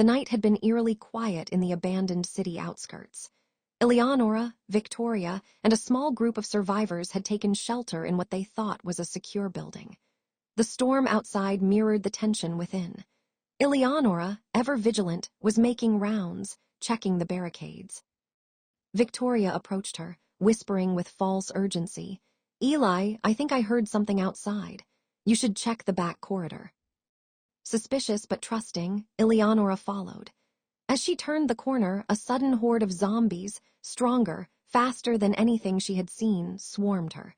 The night had been eerily quiet in the abandoned city outskirts. Eleonora, Victoria, and a small group of survivors had taken shelter in what they thought was a secure building. The storm outside mirrored the tension within. Eleonora, ever vigilant, was making rounds, checking the barricades. Victoria approached her, whispering with false urgency, "Eli, I think I heard something outside. You should check the back corridor." Suspicious but trusting, Eleonora followed. As she turned the corner, a sudden horde of zombies, stronger, faster than anything she had seen, swarmed her.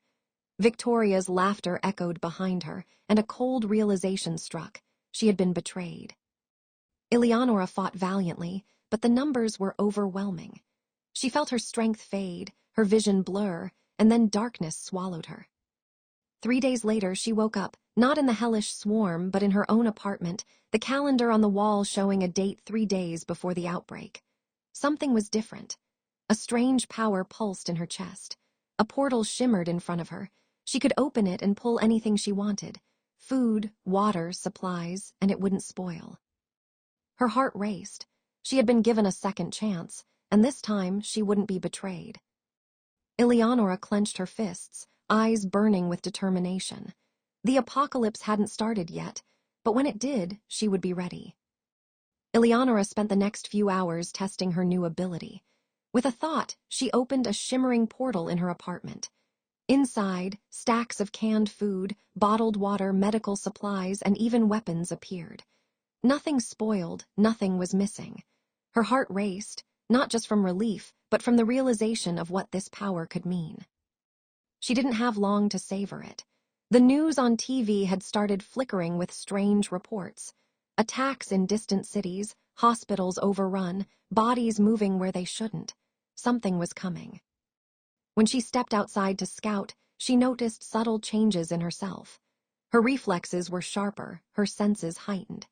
Victoria's laughter echoed behind her, and a cold realization struck. She had been betrayed. Eleonora fought valiantly, but the numbers were overwhelming. She felt her strength fade, her vision blur, and then darkness swallowed her. 3 days later, she woke up, not in the hellish swarm, but in her own apartment, the calendar on the wall showing a date 3 days before the outbreak. Something was different. A strange power pulsed in her chest. A portal shimmered in front of her. She could open it and pull anything she wanted. Food, water, supplies, and it wouldn't spoil. Her heart raced. She had been given a second chance, and this time she wouldn't be betrayed. Eleonora clenched her fists, eyes burning with determination. The apocalypse hadn't started yet, but when it did, she would be ready. Eleonora spent the next few hours testing her new ability. With a thought, she opened a shimmering portal in her apartment. Inside, stacks of canned food, bottled water, medical supplies, and even weapons appeared. Nothing spoiled, nothing was missing. Her heart raced, not just from relief, but from the realization of what this power could mean. She didn't have long to savor it. The news on TV had started flickering with strange reports. Attacks in distant cities, hospitals overrun, bodies moving where they shouldn't. Something was coming. When she stepped outside to scout, she noticed subtle changes in herself. Her reflexes were sharper, her senses heightened.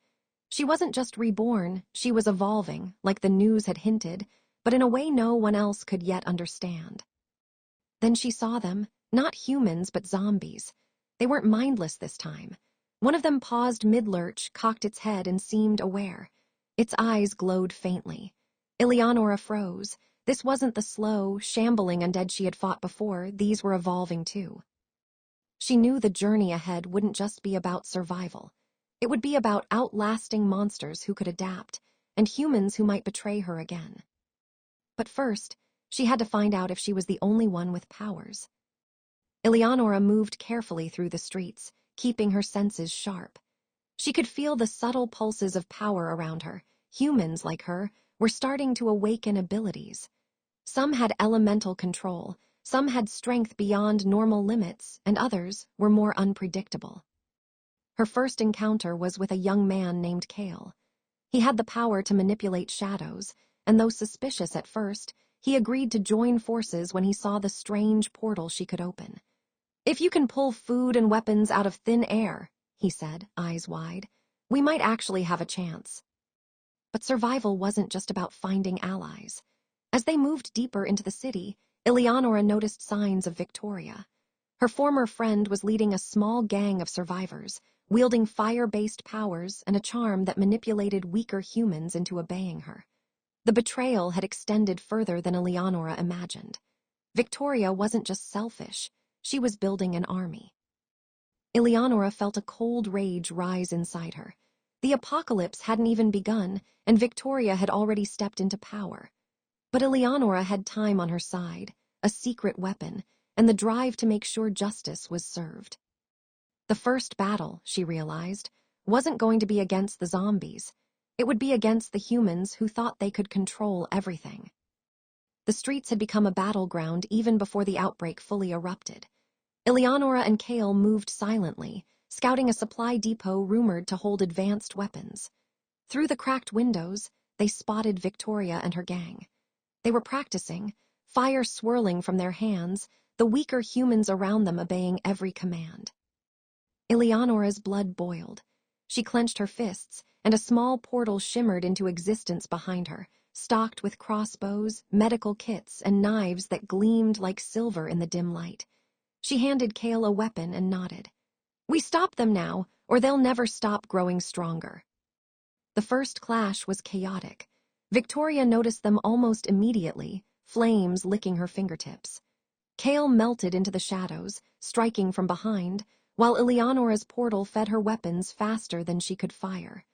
She wasn't just reborn, she was evolving, like the news had hinted, but in a way no one else could yet understand. Then she saw them, not humans but zombies. They weren't mindless this time. One of them paused mid-lurch, cocked its head, and seemed aware. Its eyes glowed faintly. Eleonora froze. This wasn't the slow, shambling undead she had fought before, these were evolving too. She knew the journey ahead wouldn't just be about survival. It would be about outlasting monsters who could adapt, and humans who might betray her again. But first, she had to find out if she was the only one with powers. Eleonora moved carefully through the streets, keeping her senses sharp. She could feel the subtle pulses of power around her. Humans like her were starting to awaken abilities. Some had elemental control, some had strength beyond normal limits, and others were more unpredictable. Her first encounter was with a young man named Cale. He had the power to manipulate shadows, and though suspicious at first, he agreed to join forces when he saw the strange portal she could open. "If you can pull food and weapons out of thin air," he said, eyes wide, "we might actually have a chance." But survival wasn't just about finding allies. As they moved deeper into the city, Eleonora noticed signs of Victoria. Her former friend was leading a small gang of survivors, wielding fire-based powers and a charm that manipulated weaker humans into obeying her. The betrayal had extended further than Eleonora imagined. Victoria wasn't just selfish, she was building an army. Eleonora felt a cold rage rise inside her. The apocalypse hadn't even begun, and Victoria had already stepped into power. But Eleonora had time on her side, a secret weapon, and the drive to make sure justice was served. The first battle, she realized, wasn't going to be against the zombies. It would be against the humans who thought they could control everything. The streets had become a battleground even before the outbreak fully erupted. Eleonora and Cale moved silently, scouting a supply depot rumored to hold advanced weapons. Through the cracked windows, they spotted Victoria and her gang. They were practicing, fire swirling from their hands, the weaker humans around them obeying every command. Eleonora's blood boiled. She clenched her fists, and a small portal shimmered into existence behind her, stocked with crossbows, medical kits, and knives that gleamed like silver in the dim light. She handed Cale a weapon and nodded. "We stop them now, or they'll never stop growing stronger." The first clash was chaotic. Victoria noticed them almost immediately, flames licking her fingertips. Kale melted into the shadows, striking from behind, while Eleonora's portal fed her weapons faster than she could fire.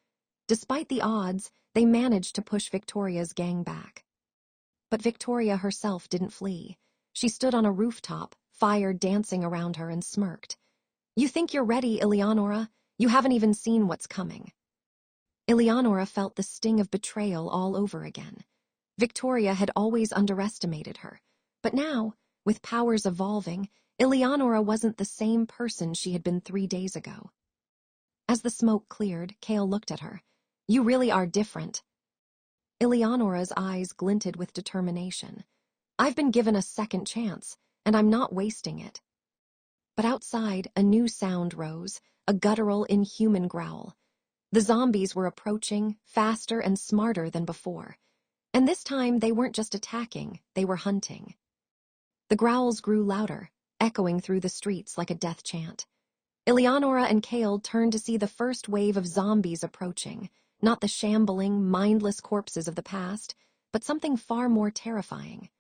Despite the odds, they managed to push Victoria's gang back. But Victoria herself didn't flee. She stood on a rooftop, fire dancing around her, and smirked. "You think you're ready, Eleonora? You haven't even seen what's coming." Eleonora felt the sting of betrayal all over again. Victoria had always underestimated her, but now, with powers evolving, Eleonora wasn't the same person she had been 3 days ago. As the smoke cleared, Kale looked at her. "You really are different." Eleonora's eyes glinted with determination. "I've been given a second chance, and I'm not wasting it." But outside, a new sound rose, a guttural, inhuman growl. The zombies were approaching, faster and smarter than before. And this time, they weren't just attacking, they were hunting. The growls grew louder, echoing through the streets like a death chant. Eleonora and Kale turned to see the first wave of zombies approaching, not the shambling, mindless corpses of the past, but something far more terrifying.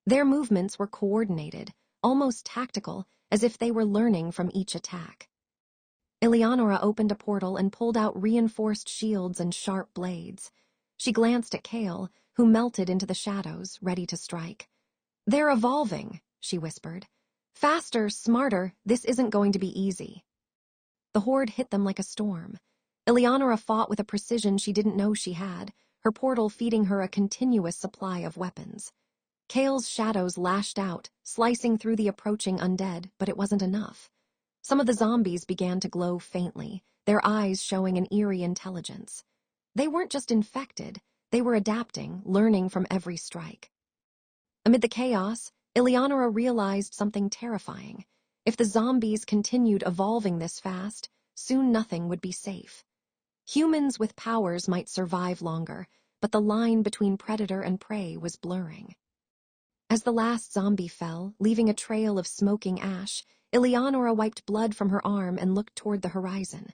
Their movements were coordinated, almost tactical, as if they were learning from each attack. Eleonora opened a portal and pulled out reinforced shields and sharp blades. She glanced at Kale, who melted into the shadows, ready to strike. "They're evolving," she whispered. "Faster, smarter, this isn't going to be easy." The horde hit them like a storm. Eleonora fought with a precision she didn't know she had, her portal feeding her a continuous supply of weapons. Kale's shadows lashed out, slicing through the approaching undead, but it wasn't enough. Some of the zombies began to glow faintly, their eyes showing an eerie intelligence. They weren't just infected, they were adapting, learning from every strike. Amid the chaos, Eleonora realized something terrifying. If the zombies continued evolving this fast, soon nothing would be safe. Humans with powers might survive longer, but the line between predator and prey was blurring. As the last zombie fell, leaving a trail of smoking ash, Eleonora wiped blood from her arm and looked toward the horizon.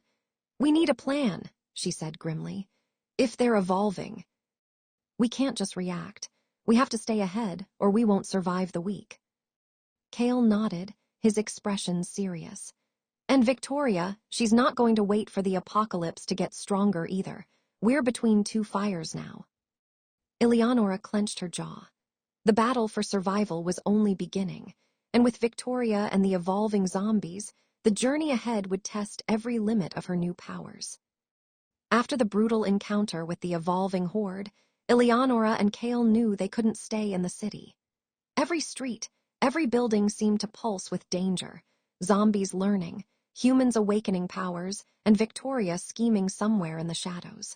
"We need a plan," she said grimly. "If they're evolving, we can't just react. We have to stay ahead, or we won't survive the week." Kale nodded, his expression serious. "And Victoria, she's not going to wait for the apocalypse to get stronger either. We're between two fires now." Eleonora clenched her jaw. The battle for survival was only beginning, and with Victoria and the evolving zombies, the journey ahead would test every limit of her new powers. After the brutal encounter with the evolving horde, Eleonora and Kale knew they couldn't stay in the city. Every street, every building seemed to pulse with danger, zombies learning, humans awakening powers, and Victoria scheming somewhere in the shadows.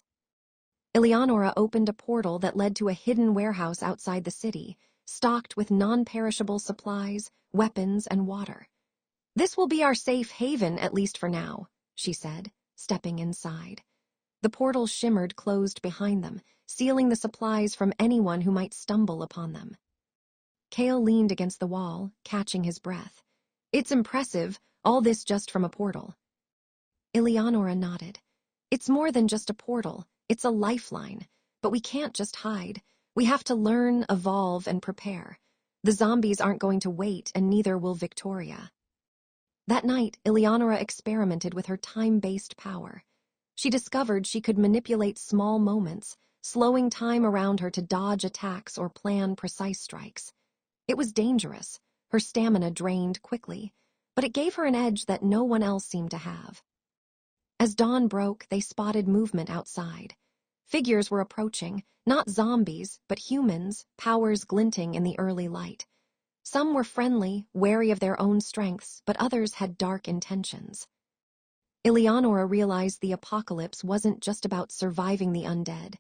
Eleonora opened a portal that led to a hidden warehouse outside the city, stocked with non-perishable supplies, weapons, and water. "This will be our safe haven, at least for now," she said, stepping inside. The portal shimmered closed behind them, sealing the supplies from anyone who might stumble upon them. Kale leaned against the wall, catching his breath. "It's impressive, all this just from a portal." Eleonora nodded. "It's more than just a portal. It's a lifeline, but we can't just hide. We have to learn, evolve, and prepare. The zombies aren't going to wait, and neither will Victoria." That night, Eleonora experimented with her time-based power. She discovered she could manipulate small moments, slowing time around her to dodge attacks or plan precise strikes. It was dangerous, her stamina drained quickly, but it gave her an edge that no one else seemed to have. As dawn broke, they spotted movement outside. Figures were approaching, not zombies, but humans, powers glinting in the early light. Some were friendly, wary of their own strengths, but others had dark intentions. Eleonora realized the apocalypse wasn't just about surviving the undead.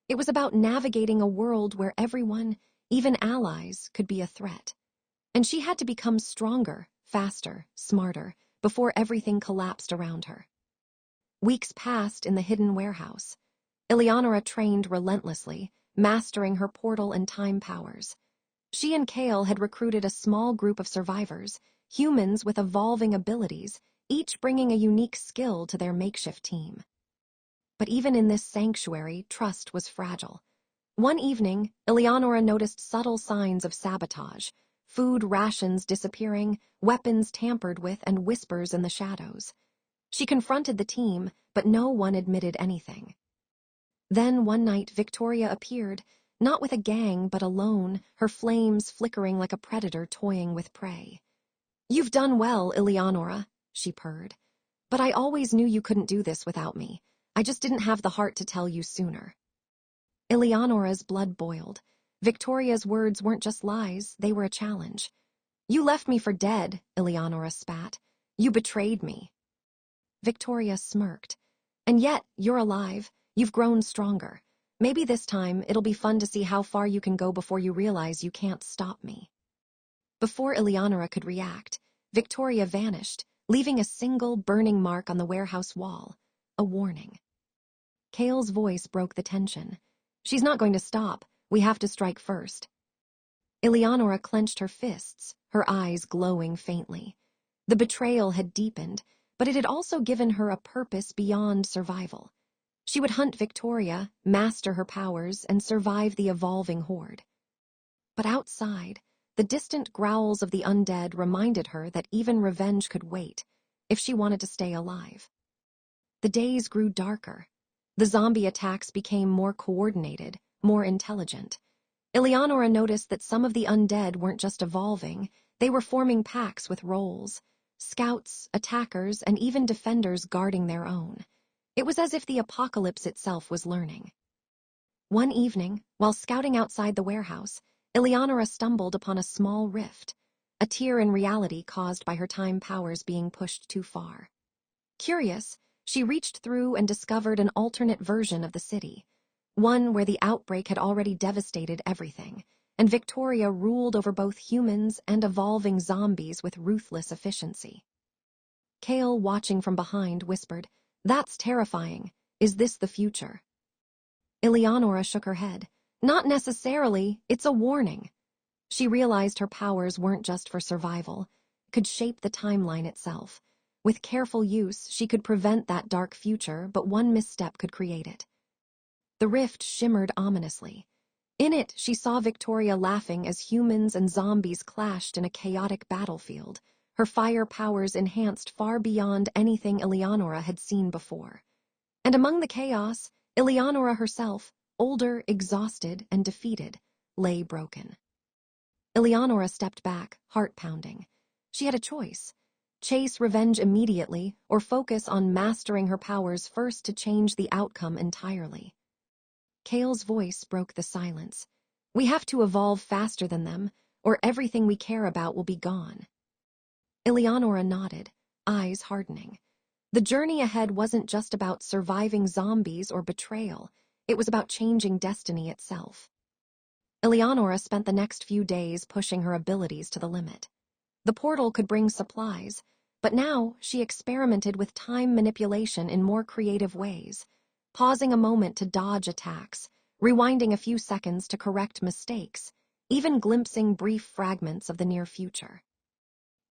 It was about navigating a world where everyone, even allies, could be a threat. And she had to become stronger, faster, smarter, before everything collapsed around her. Weeks passed in the hidden warehouse. Eleonora trained relentlessly, mastering her portal and time powers. She and Kale had recruited a small group of survivors, humans with evolving abilities, each bringing a unique skill to their makeshift team. But even in this sanctuary, trust was fragile. One evening, Eleonora noticed subtle signs of sabotage, food rations disappearing, weapons tampered with, and whispers in the shadows. She confronted the team, but no one admitted anything. Then one night Victoria appeared, not with a gang but alone, her flames flickering like a predator toying with prey. "You've done well, Eleonora," she purred. "But I always knew you couldn't do this without me. I just didn't have the heart to tell you sooner." Eleonora's blood boiled. Victoria's words weren't just lies, they were a challenge. "You left me for dead," Eleonora spat. "You betrayed me." Victoria smirked. "And yet, you're alive. You've grown stronger. Maybe this time it'll be fun to see how far you can go before you realize you can't stop me." Before Eleonora could react, Victoria vanished, leaving a single burning mark on the warehouse wall, a warning. Kale's voice broke the tension. "She's not going to stop. We have to strike first." Eleonora clenched her fists, her eyes glowing faintly. The betrayal had deepened, but it had also given her a purpose beyond survival. She would hunt Victoria, master her powers, and survive the evolving horde. But outside, the distant growls of the undead reminded her that even revenge could wait, if she wanted to stay alive. The days grew darker. The zombie attacks became more coordinated, more intelligent. Eleonora noticed that some of the undead weren't just evolving, they were forming packs with roles. Scouts, attackers, and even defenders guarding their own. It was as if the apocalypse itself was learning. One evening, while scouting outside the warehouse, Eleonora stumbled upon a small rift, a tear in reality caused by her time powers being pushed too far. Curious, she reached through and discovered an alternate version of the city, one where the outbreak had already devastated everything, and Victoria ruled over both humans and evolving zombies with ruthless efficiency. Kale, watching from behind, whispered, "That's terrifying. Is this the future?" Eleonora shook her head. "Not necessarily. It's a warning." She realized her powers weren't just for survival, could shape the timeline itself. With careful use, she could prevent that dark future, but one misstep could create it. The rift shimmered ominously. In it, she saw Victoria laughing as humans and zombies clashed in a chaotic battlefield, her fire powers enhanced far beyond anything Eleonora had seen before. And among the chaos, Eleonora herself, older, exhausted, and defeated, lay broken. Eleonora stepped back, heart pounding. She had a choice: chase revenge immediately, or focus on mastering her powers first to change the outcome entirely. Kale's voice broke the silence. "We have to evolve faster than them, or everything we care about will be gone." Eleonora nodded, eyes hardening. The journey ahead wasn't just about surviving zombies or betrayal, it was about changing destiny itself. Eleonora spent the next few days pushing her abilities to the limit. The portal could bring supplies, but now she experimented with time manipulation in more creative ways, pausing a moment to dodge attacks, rewinding a few seconds to correct mistakes, even glimpsing brief fragments of the near future.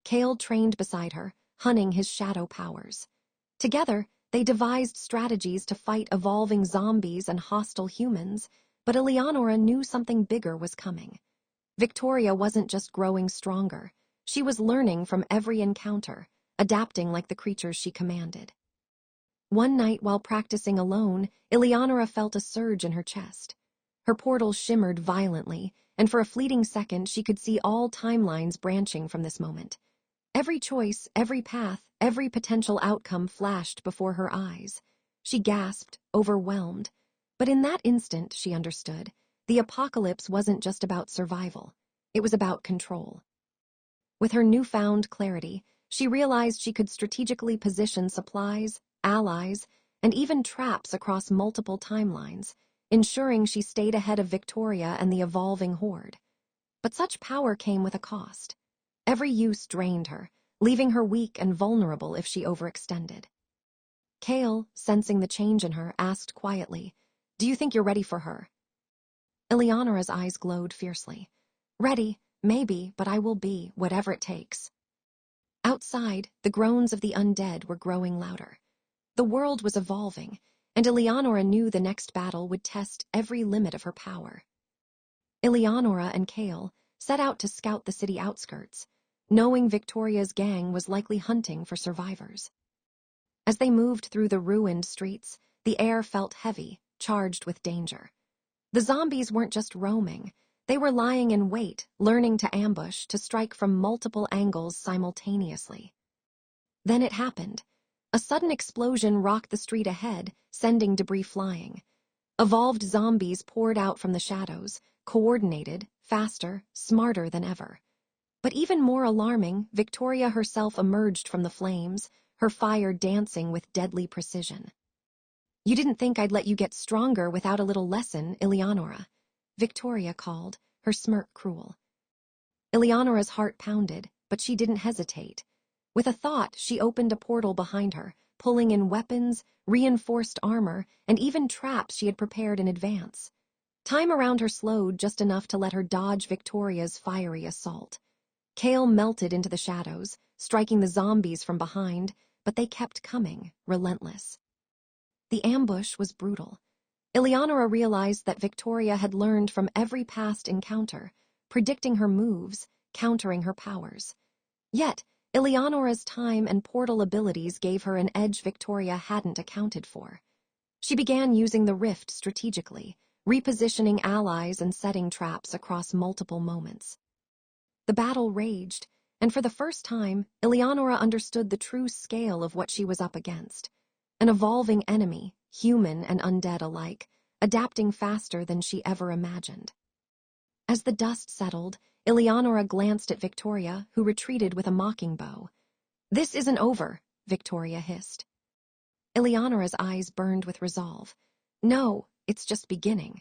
Kale trained beside her, hunting his shadow powers. Together, they devised strategies to fight evolving zombies and hostile humans, but Eleonora knew something bigger was coming. Victoria wasn't just growing stronger, she was learning from every encounter, adapting like the creatures she commanded. One night while practicing alone, Eleonora felt a surge in her chest. Her portal shimmered violently, and for a fleeting second she could see all timelines branching from this moment. Every choice, every path, every potential outcome flashed before her eyes. She gasped, overwhelmed. But in that instant, she understood, the apocalypse wasn't just about survival. It was about control. With her newfound clarity, she realized she could strategically position supplies, allies, and even traps across multiple timelines, ensuring she stayed ahead of Victoria and the evolving horde. But such power came with a cost. Every use drained her, leaving her weak and vulnerable if she overextended. Kale, sensing the change in her, asked quietly, "Do you think you're ready for her?" Eleonora's eyes glowed fiercely. "Ready, maybe, but I will be, whatever it takes." Outside, the groans of the undead were growing louder. The world was evolving, and Eleonora knew the next battle would test every limit of her power. Eleonora and Kale set out to scout the city outskirts, knowing Victoria's gang was likely hunting for survivors. As they moved through the ruined streets, the air felt heavy, charged with danger. The zombies weren't just roaming. They were lying in wait, learning to ambush, to strike from multiple angles simultaneously. Then it happened. A sudden explosion rocked the street ahead, sending debris flying. Evolved zombies poured out from the shadows, coordinated, faster, smarter than ever. But even more alarming, Victoria herself emerged from the flames, her fire dancing with deadly precision. "You didn't think I'd let you get stronger without a little lesson, Eleonora," Victoria called, her smirk cruel. Eleonora's heart pounded, but she didn't hesitate. With a thought, she opened a portal behind her, pulling in weapons, reinforced armor, and even traps she had prepared in advance. Time around her slowed just enough to let her dodge Victoria's fiery assault. Kale melted into the shadows, striking the zombies from behind, but they kept coming, relentless. The ambush was brutal. Eleonora realized that Victoria had learned from every past encounter, predicting her moves, countering her powers. Yet, Eleonora's time and portal abilities gave her an edge Victoria hadn't accounted for. She began using the rift strategically, repositioning allies and setting traps across multiple moments. The battle raged, and for the first time, Eleonora understood the true scale of what she was up against. An evolving enemy, human and undead alike, adapting faster than she ever imagined. As the dust settled, Eleonora glanced at Victoria, who retreated with a mocking bow. "This isn't over," Victoria hissed. Eleonora's eyes burned with resolve. "No, it's just beginning."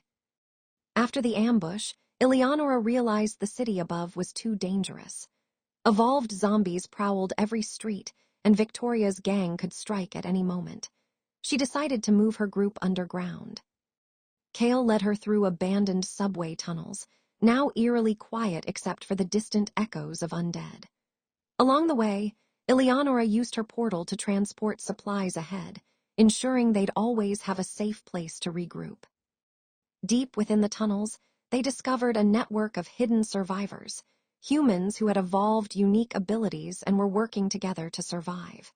After the ambush, Eleonora realized the city above was too dangerous. Evolved zombies prowled every street, and Victoria's gang could strike at any moment. She decided to move her group underground. Kale led her through abandoned subway tunnels, now eerily quiet except for the distant echoes of undead. Along the way, Eleonora used her portal to transport supplies ahead, ensuring they'd always have a safe place to regroup. Deep within the tunnels, they discovered a network of hidden survivors, humans who had evolved unique abilities and were working together to survive.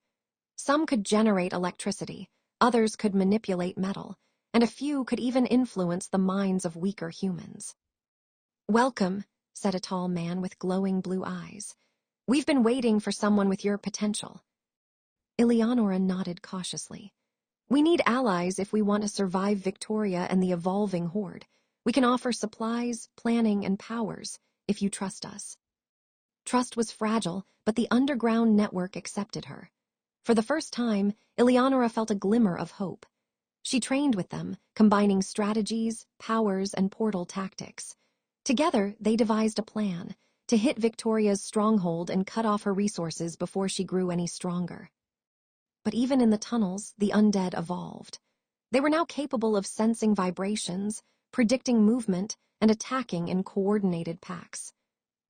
Some could generate electricity, others could manipulate metal, and a few could even influence the minds of weaker humans. "Welcome," said a tall man with glowing blue eyes. "We've been waiting for someone with your potential." Eleonora nodded cautiously. "We need allies if we want to survive Victoria and the evolving horde. We can offer supplies, planning, and powers, if you trust us." Trust was fragile, but the underground network accepted her. For the first time, Eleonora felt a glimmer of hope. She trained with them, combining strategies, powers, and portal tactics. Together, they devised a plan to hit Victoria's stronghold and cut off her resources before she grew any stronger. But even in the tunnels, the undead evolved. They were now capable of sensing vibrations, predicting movement, and attacking in coordinated packs.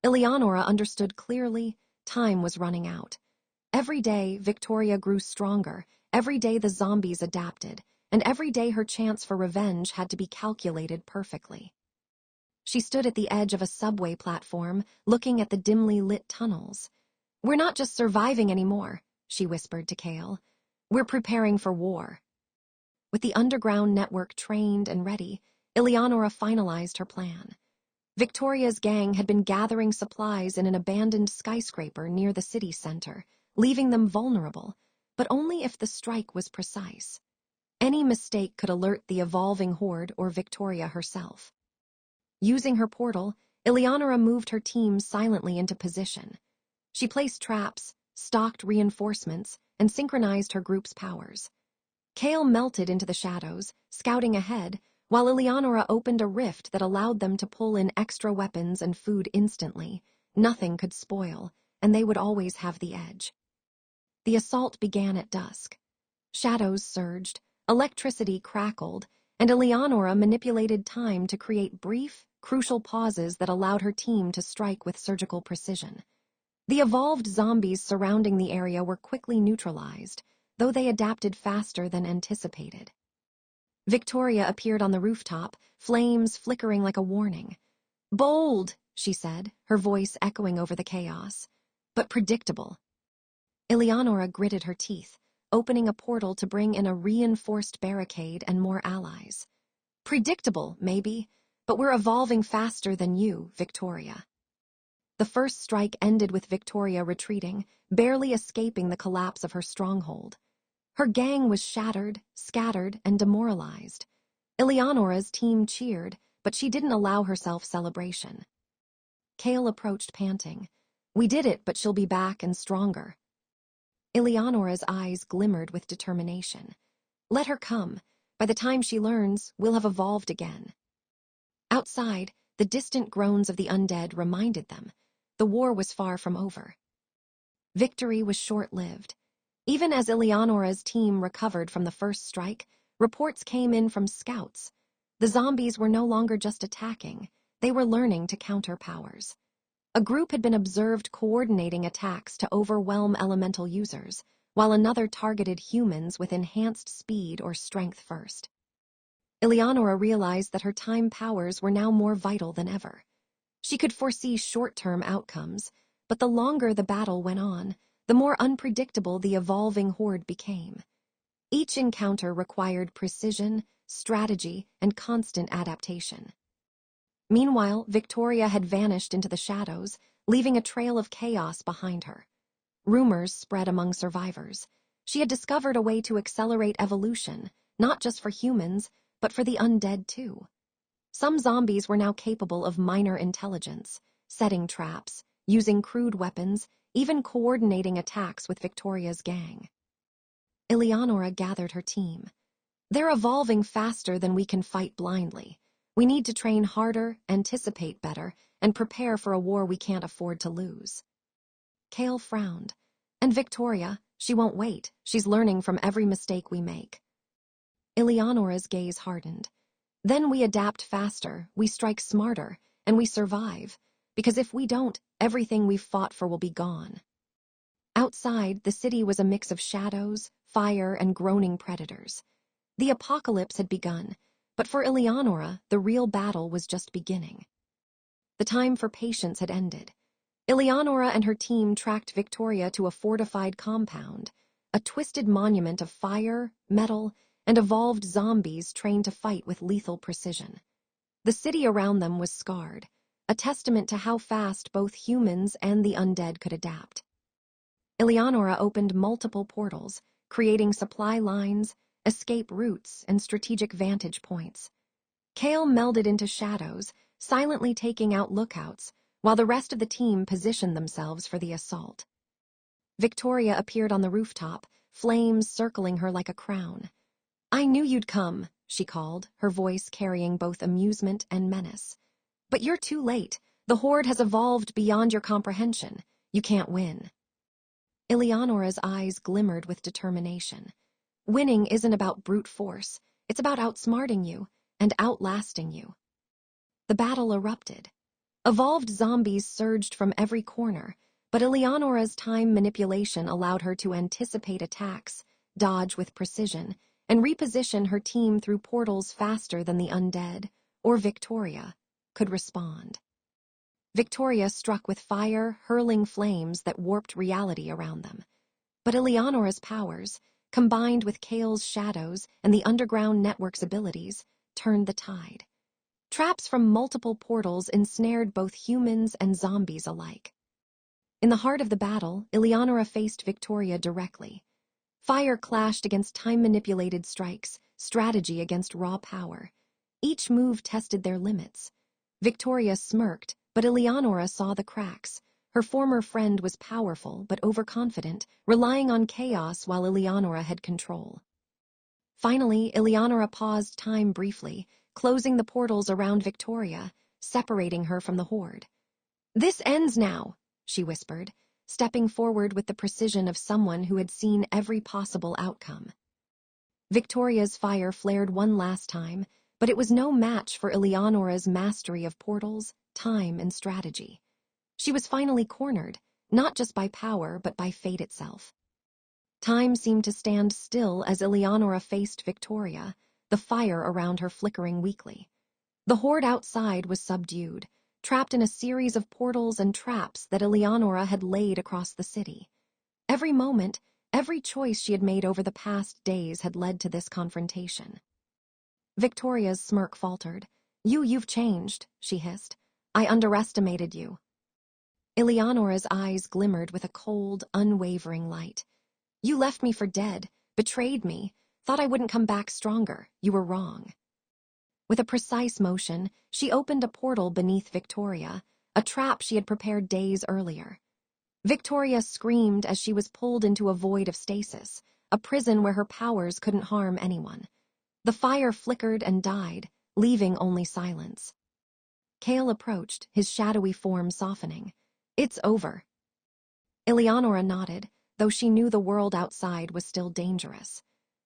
Eleonora understood clearly time was running out. Every day, Victoria grew stronger, every day the zombies adapted, and every day her chance for revenge had to be calculated perfectly. She stood at the edge of a subway platform, looking at the dimly lit tunnels. "We're not just surviving anymore," she whispered to Kale. "We're preparing for war." With the underground network trained and ready, Eleonora finalized her plan. Victoria's gang had been gathering supplies in an abandoned skyscraper near the city center, leaving them vulnerable, but only if the strike was precise. Any mistake could alert the evolving horde or Victoria herself. Using her portal, Eleonora moved her team silently into position. She placed traps, stalked reinforcements, and synchronized her group's powers. Kale melted into the shadows, scouting ahead, while Eleonora opened a rift that allowed them to pull in extra weapons and food instantly. Nothing could spoil, and they would always have the edge. The assault began at dusk. Shadows surged, electricity crackled, and Eleonora manipulated time to create brief, crucial pauses that allowed her team to strike with surgical precision. The evolved zombies surrounding the area were quickly neutralized, though they adapted faster than anticipated. Victoria appeared on the rooftop, flames flickering like a warning. "Bold," she said, her voice echoing over the chaos. "But predictable." Eleonora gritted her teeth, opening a portal to bring in a reinforced barricade and more allies. "Predictable, maybe, but we're evolving faster than you, Victoria." The first strike ended with Victoria retreating, barely escaping the collapse of her stronghold. Her gang was shattered, scattered, and demoralized. Eleonora's team cheered, but she didn't allow herself celebration. Kale approached panting. "We did it, but she'll be back and stronger." Eleonora's eyes glimmered with determination. "Let her come. By the time she learns, we'll have evolved again." Outside, the distant groans of the undead reminded them. The war was far from over. Victory was short-lived. Even as Eleonora's team recovered from the first strike, reports came in from scouts. The zombies were no longer just attacking, they were learning to counter powers. A group had been observed coordinating attacks to overwhelm elemental users, while another targeted humans with enhanced speed or strength first. Eleonora realized that her time powers were now more vital than ever. She could foresee short-term outcomes, but the longer the battle went on, the more unpredictable the evolving horde became. Each encounter required precision, strategy, and constant adaptation. Meanwhile, Victoria had vanished into the shadows, leaving a trail of chaos behind her. Rumors spread among survivors. She had discovered a way to accelerate evolution, not just for humans, but for the undead too. Some zombies were now capable of minor intelligence, setting traps, using crude weapons, even coordinating attacks with Victoria's gang. Eleonora gathered her team. "They're evolving faster than we can fight blindly. We need to train harder, anticipate better, and prepare for a war we can't afford to lose." Kale frowned. "And Victoria, she won't wait. She's learning from every mistake we make." Eleonora's gaze hardened. "Then we adapt faster, we strike smarter, and we survive. Because if we don't, everything we've fought for will be gone." Outside, the city was a mix of shadows, fire, and groaning predators. The apocalypse had begun, but for Eleonora, the real battle was just beginning. The time for patience had ended. Eleonora and her team tracked Victoria to a fortified compound, a twisted monument of fire, metal, and evolved zombies trained to fight with lethal precision. The city around them was scarred, a testament to how fast both humans and the undead could adapt. Eleonora opened multiple portals, creating supply lines, escape routes, and strategic vantage points. Kale melded into shadows, silently taking out lookouts, while the rest of the team positioned themselves for the assault. Victoria appeared on the rooftop, flames circling her like a crown. "I knew you'd come," she called, her voice carrying both amusement and menace. "But you're too late. The horde has evolved beyond your comprehension. You can't win." Eleonora's eyes glimmered with determination. Winning isn't about brute force. It's about outsmarting you and outlasting you. The battle erupted. Evolved zombies surged from every corner, but Eleonora's time manipulation allowed her to anticipate attacks, dodge with precision, and reposition her team through portals faster than the undead, or Victoria, could respond. Victoria struck with fire, hurling flames that warped reality around them. But Eleonora's powers, combined with Kale's shadows and the underground network's abilities, turned the tide. Traps from multiple portals ensnared both humans and zombies alike. In the heart of the battle, Eleonora faced Victoria directly. Fire clashed against time-manipulated strikes, strategy against raw power. Each move tested their limits. Victoria smirked, but Eleonora saw the cracks. Her former friend was powerful but overconfident, relying on chaos while Eleonora had control. Finally, Eleonora paused time briefly, closing the portals around Victoria, separating her from the horde. "This ends now," she whispered, stepping forward with the precision of someone who had seen every possible outcome. Victoria's fire flared one last time, but it was no match for Eleonora's mastery of portals, time, and strategy. She was finally cornered, not just by power, but by fate itself. Time seemed to stand still as Eleonora faced Victoria, the fire around her flickering weakly. The horde outside was subdued, trapped in a series of portals and traps that Eleonora had laid across the city. Every moment, every choice she had made over the past days had led to this confrontation. Victoria's smirk faltered. You've changed," she hissed. "I underestimated you." Eleonora's eyes glimmered with a cold, unwavering light. "You left me for dead, betrayed me, thought I wouldn't come back stronger. You were wrong." With a precise motion, she opened a portal beneath Victoria, a trap she had prepared days earlier. Victoria screamed as she was pulled into a void of stasis, a prison where her powers couldn't harm anyone. The fire flickered and died, leaving only silence. Cale approached, his shadowy form softening. "It's over." Eleonora nodded, though she knew the world outside was still dangerous.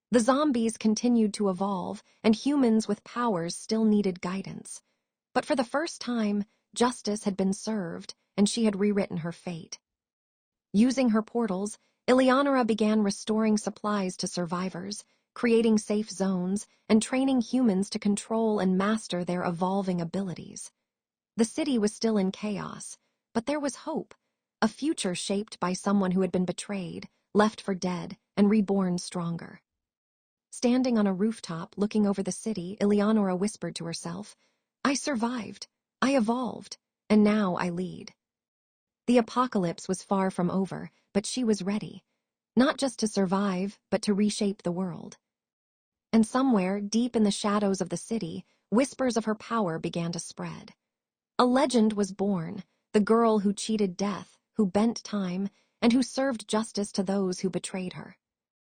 The zombies continued to evolve, and humans with powers still needed guidance. But for the first time, justice had been served, and she had rewritten her fate. Using her portals, Eleonora began restoring supplies to survivors, creating safe zones, and training humans to control and master their evolving abilities. The city was still in chaos, but there was hope, a future shaped by someone who had been betrayed, left for dead, and reborn stronger. Standing on a rooftop looking over the city, Eleonora whispered to herself, "I survived, I evolved, and now I lead." The apocalypse was far from over, but she was ready, not just to survive, but to reshape the world. And somewhere, deep in the shadows of the city, whispers of her power began to spread. A legend was born, the girl who cheated death, who bent time, and who served justice to those who betrayed her.